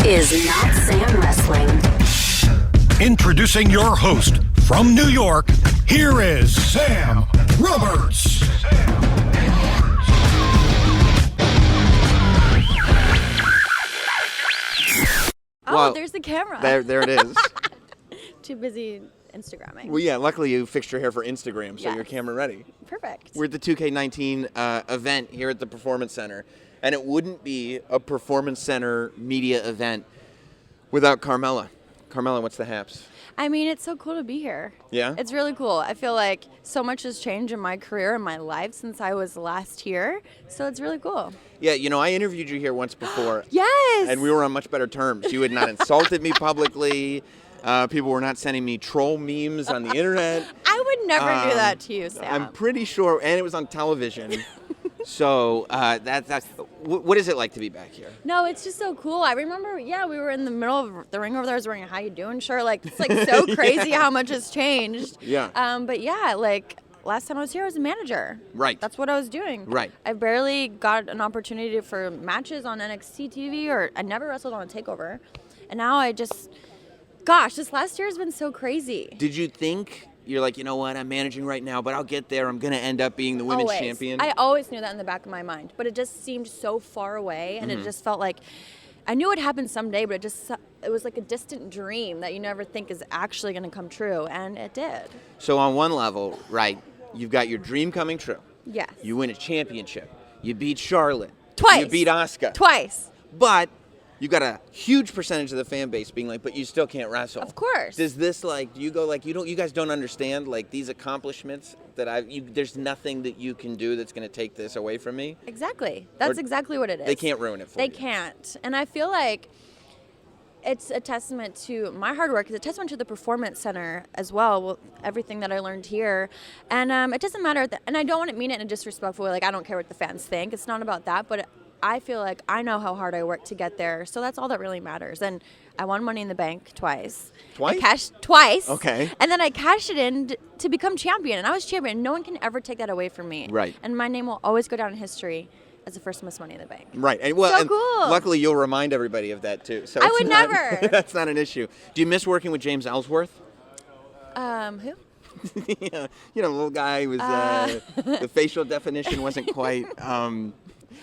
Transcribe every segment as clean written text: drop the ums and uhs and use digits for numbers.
is Notsam Wrestling. Introducing your host from New York, here is Sam Roberts. Oh, Well, there's the camera. There it is. Too busy Instagramming. Well, yeah, luckily you fixed your hair for Instagram, so Yes. you're camera ready. Perfect. We're at the 2K19 event here at the Performance Center, and it wouldn't be a Performance Center media event without Carmella. Carmella, what's the haps? I mean, it's so cool to be here. Yeah? It's really cool. I feel like so much has changed in my career and my life since I was last here. So it's really cool. Yeah, you know, I interviewed you here once before. Yes! And we were on much better terms. You had not insulted me publicly. People were not sending me troll memes on the internet. I would never do that to you, Sam. I'm pretty sure, and it was on television. So that's what is it like to be back here? No, it's just so cool. I remember, we were in the middle of the ring over there. I was wearing a how you doing shirt. Like, it's like so crazy how much has changed. Yeah. But yeah, like last time I was here, I was a manager. Right. That's what I was doing. Right. I barely got an opportunity for matches on NXT TV, or I never wrestled on a takeover. And now this last year has been so crazy. Did you think, you're like, you know what, I'm managing right now, but I'll get there. I'm going to end up being the women's Always. champion. I always knew that in the back of my mind, but it just seemed so far away, and Mm-hmm. it just felt like I knew it would happen someday, but it was like a distant dream that you never think is actually going to come true, and it did. So on one level, right, you've got your dream coming true. Yes. You win a championship. You beat Charlotte. Twice. You beat Asuka. Twice. But you got a huge percentage of the fan base being like, but you still can't wrestle. Of course. Does this do you go like, you guys don't understand like these accomplishments that there's nothing that you can do that's going to take this away from me? Exactly. That's Or exactly what it is. They can't ruin it for They you. can't. And I feel like it's a testament to my hard work. It's a testament to the Performance Center as well, everything that I learned here. And it doesn't matter, and I don't want to mean it in a disrespectful way, like I don't care what the fans think. It's not about that, but I feel like I know how hard I worked to get there, so that's all that really matters. And I won Money in the Bank twice. Twice? I cashed twice. Okay. And then I cashed it in to become champion, and I was champion. No one can ever take that away from me. Right. And my name will always go down in history as the first Miss Money in the Bank. Right. And, well, So and cool. luckily you'll remind everybody of that too. So I it's would not- never. That's not an issue. Do you miss working with James Ellsworth? Who? Yeah, little guy was the facial definition wasn't quite.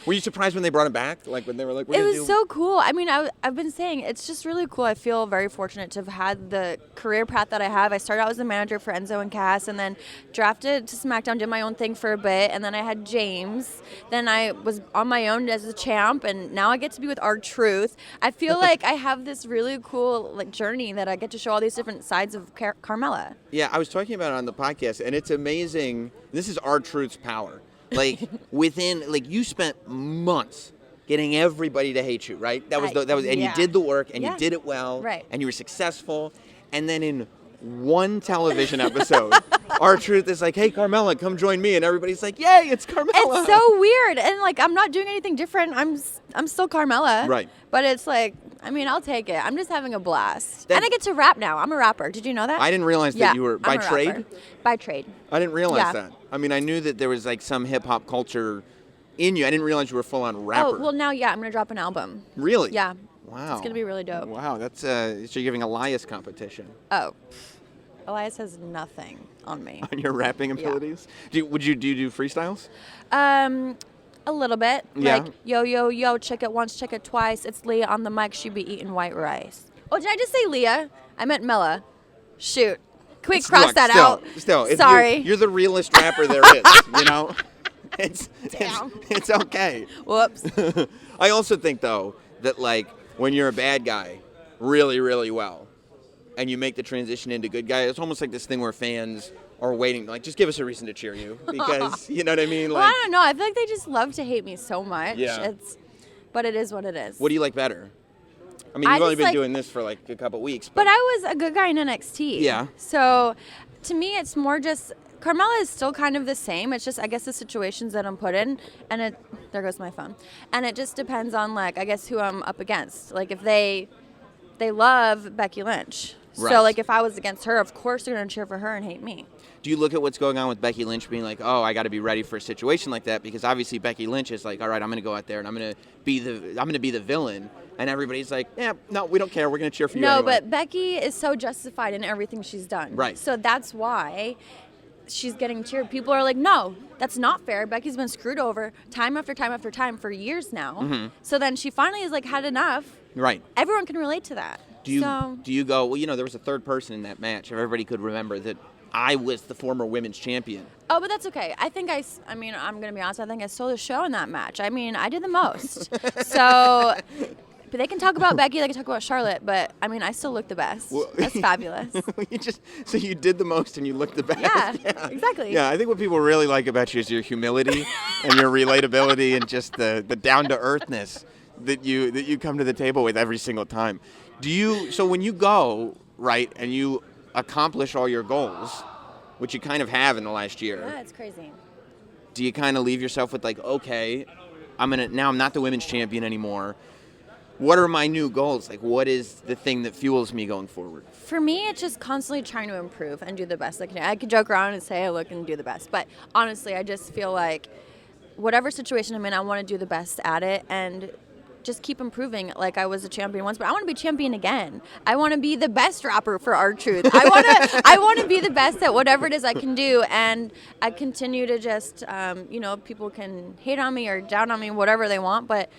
Were you surprised when they brought him back? Like when they were like, It was so cool. I mean, I've been saying it's just really cool. I feel very fortunate to have had the career path that I have. I started out as a manager for Enzo and Cass, and then drafted to SmackDown, did my own thing for a bit, and then I had James. Then I was on my own as a champ, and now I get to be with R-Truth. I feel like I have this really cool journey that I get to show all these different sides of Carmella. Yeah, I was talking about it on the podcast, and it's amazing. This is R-Truth's power. Like you spent months getting everybody to hate you, right? That was and you did the work, and you did it well, right? And you were successful, and then in one television episode, R-Truth is like, "Hey, Carmella, come join me," and everybody's like, "Yay, it's Carmella!" It's so weird, and I'm not doing anything different. I'm still Carmella, right? But it's like, I mean, I'll take it. I'm just having a blast, and I get to rap now. I'm a rapper. Did you know that? I didn't realize that you were by trade. Rapper. By trade. I didn't realize that. I mean, I knew that there was like some hip hop culture in you. I didn't realize you were full on rapper. Oh well, now I'm gonna drop an album. Really? Yeah. Wow. It's gonna be really dope. Wow, that's so you're giving Elias competition. Oh. Elias has nothing on me. On your rapping abilities? Yeah. Do you freestyles? A little bit. Yeah. Like, yo, check it once, check it twice. It's Leah on the mic. She be eating white rice. Oh, did I just say Leah? I meant Mella. Shoot. Can we cross that out? Still. Sorry. You're the realest rapper there is, you know? It's okay. Whoops. I also think, though, that, like, when you're a bad guy really, really well, and you make the transition into good guy, it's almost like this thing where fans are waiting, like, just give us a reason to cheer you, because, you know what I mean? Well, I don't know. I feel like they just love to hate me so much. Yeah. But it is what it is. What do you like better? I mean, you've only been doing this for, like, a couple weeks. But I was a good guy in NXT. Yeah. So, to me, it's more just, Carmella is still kind of the same. It's just, I guess, the situations that I'm put in, and there goes my phone. And it just depends on, like, I guess, who I'm up against. Like, if they love Becky Lynch. Right. So, like, if I was against her, of course they're going to cheer for her and hate me. Do you look at what's going on with Becky Lynch being like, oh, I got to be ready for a situation like that? Because obviously Becky Lynch is like, all right, I'm going to go out there and I'm going to be the villain. and everybody's like, yeah, no, we don't care. We're going to cheer for you No, anyway. but Becky is so justified in everything she's done. Right. So that's why she's getting cheered. People are like, no, that's not fair. Becky's been screwed over time after time after time for years now. Mm-hmm. So then she finally has like had enough. Right. Everyone can relate to that. Do you go, well, there was a third person in that match. If everybody could remember that I was the former women's champion. Oh, but that's okay. I think I mean, I'm going to be honest. I think I stole the show in that match. I mean, I did the most. So, but they can talk about Becky. They can talk about Charlotte. But, I mean, I still look the best. Well, That's fabulous. So you did the most and you looked the best. Yeah, exactly. Yeah, I think what people really like about you is your humility and your relatability and just the down-to-earthness that you come to the table with every single time. So when you go, right, and you accomplish all your goals, which you kind of have in the last year. Yeah, it's crazy. Do you kind of leave yourself with like, okay, now I'm not the women's champion anymore. What are my new goals? Like, what is the thing that fuels me going forward? For me, it's just constantly trying to improve and do the best I can. I could joke around and say I look and do the best, but honestly, I just feel like whatever situation I'm in, I want to do the best at it and just keep improving. Like I was a champion once, but I want to be champion again. I want to be the best rapper for R-Truth. I want to be the best at whatever it is I can do, and I continue to just, people can hate on me or down on me, whatever they want, but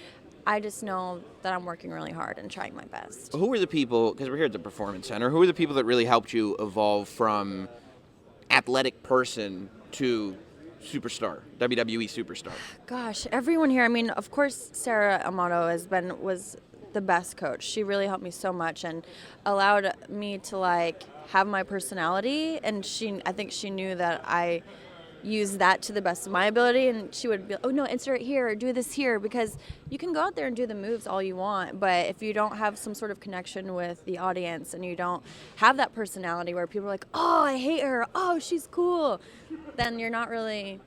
I just know that I'm working really hard and trying my best. Who were the people, because we're here at the Performance Center, who were the people that really helped you evolve from athletic person to superstar, WWE superstar? Gosh, everyone here. I mean, of course, Sarah Amato was the best coach. She really helped me so much and allowed me to like have my personality. And I think she knew that I used that to the best of my ability. And she would be, oh no, insert here or do this here, because you can go out there and do the moves all you want, but if you don't have some sort of connection with the audience and you don't have that personality where people are like, oh, I hate her, oh, she's cool, then you're not really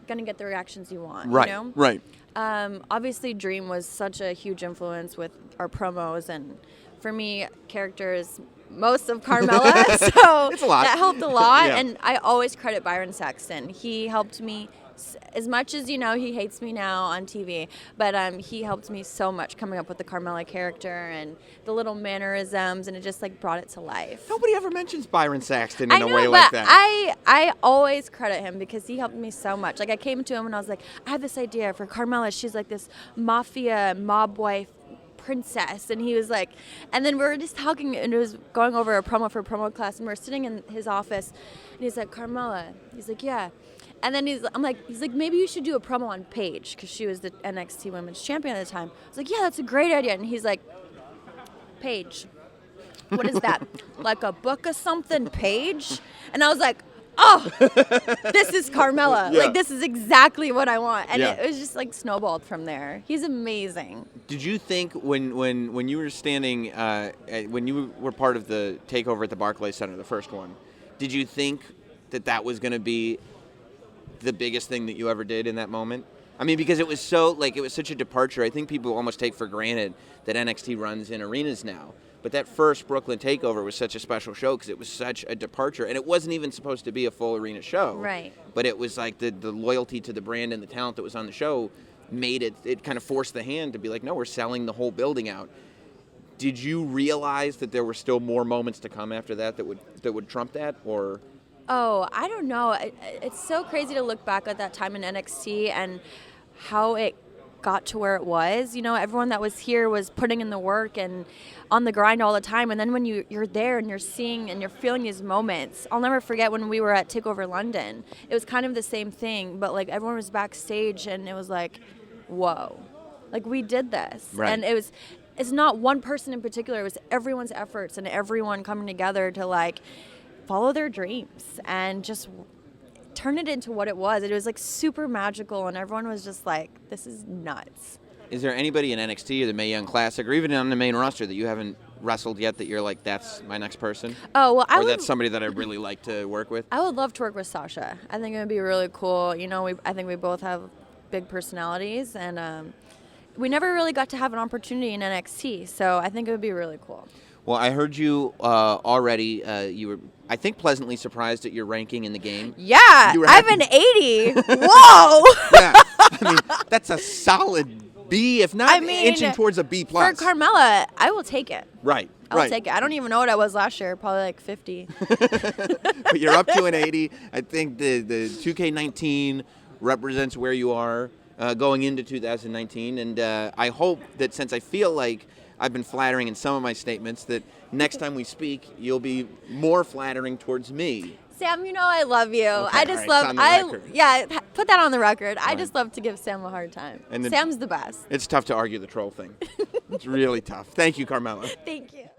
gonna get the reactions you want. Right, you know? right. Obviously, Dream was such a huge influence with our promos, and for me, characters, most of Carmella, so It's a lot. that helped a lot. Yeah. And I always credit Byron Saxton. He helped me, as much as he hates me now on TV, but he helped me so much coming up with the Carmella character and the little mannerisms, and it just like brought it to life. Nobody ever mentions Byron Saxton I in know, a way but like that. I always credit him because he helped me so much. Like I came to him and I was like, I have this idea for Carmella. She's like this mafia mob wife princess, and he was like, and then we were just talking, and it was going over a promo for promo class, and we were sitting in his office, and he's like, Carmella, he's like, yeah, and then he's like, maybe you should do a promo on Paige, because she was the NXT Women's Champion at the time. I was like, yeah, that's a great idea, and he's like, Paige, what is that? Like a book or something, Paige? And I was like, oh, this is Carmella. Yeah. Like, this is exactly what I want. And Yeah. it was just, like, snowballed from there. He's amazing. Did you think when you were standing, when you were part of the takeover at the Barclays Center, the first one, did you think that was going to be the biggest thing that you ever did in that moment? I mean, because it was such a departure. I think people almost take for granted that NXT runs in arenas now. But that first Brooklyn takeover was such a special show because it was such a departure. And it wasn't even supposed to be a full arena show. Right. But it was like the loyalty to the brand and the talent that was on the show made it kind of forced the hand to be like, no, we're selling the whole building out. Did you realize that there were still more moments to come after that would trump that? Or? Oh, I don't know. It's so crazy to look back at that time in NXT and how it got to where it was. You know, everyone that was here was putting in the work and on the grind all the time. And then when you're there and you're seeing and you're feeling these moments, I'll never forget when we were at TakeOver London. It was kind of the same thing, but like everyone was backstage and it was like, whoa, like we did this. Right. And it's not one person in particular. It was everyone's efforts and everyone coming together to like follow their dreams and just turn it into what it was. It was like super magical, and everyone was just like, this is nuts. Is there anybody in NXT or the Mae Young Classic or even on the main roster that you haven't wrestled yet that you're like, that's my next person? Oh, well, or that's somebody that I'd really like to work with? I would love to work with Sasha. I think it would be really cool. You know, I think we both have big personalities, and we never really got to have an opportunity in NXT, so I think it would be really cool. Well, I heard you already. You were, I think, pleasantly surprised at your ranking in the game. Yeah, You were I'm happy. an 80. Whoa! Yeah, I mean, That's a solid B, if not inching towards a B+. For Carmella, I will take it. Right. I'll take it. I don't even know what I was last year. Probably like 50. But you're up to an 80. I think the 2K19 represents where you are going into 2019. And I hope that since I feel like I've been flattering in some of my statements, that next time we speak, you'll be more flattering towards me. Sam, you know I love you. Okay, I just all right, love. Put that on the record. I just love to give Sam a hard time. And Sam's the best. It's tough to argue the troll thing. It's really tough. Thank you, Carmella. Thank you.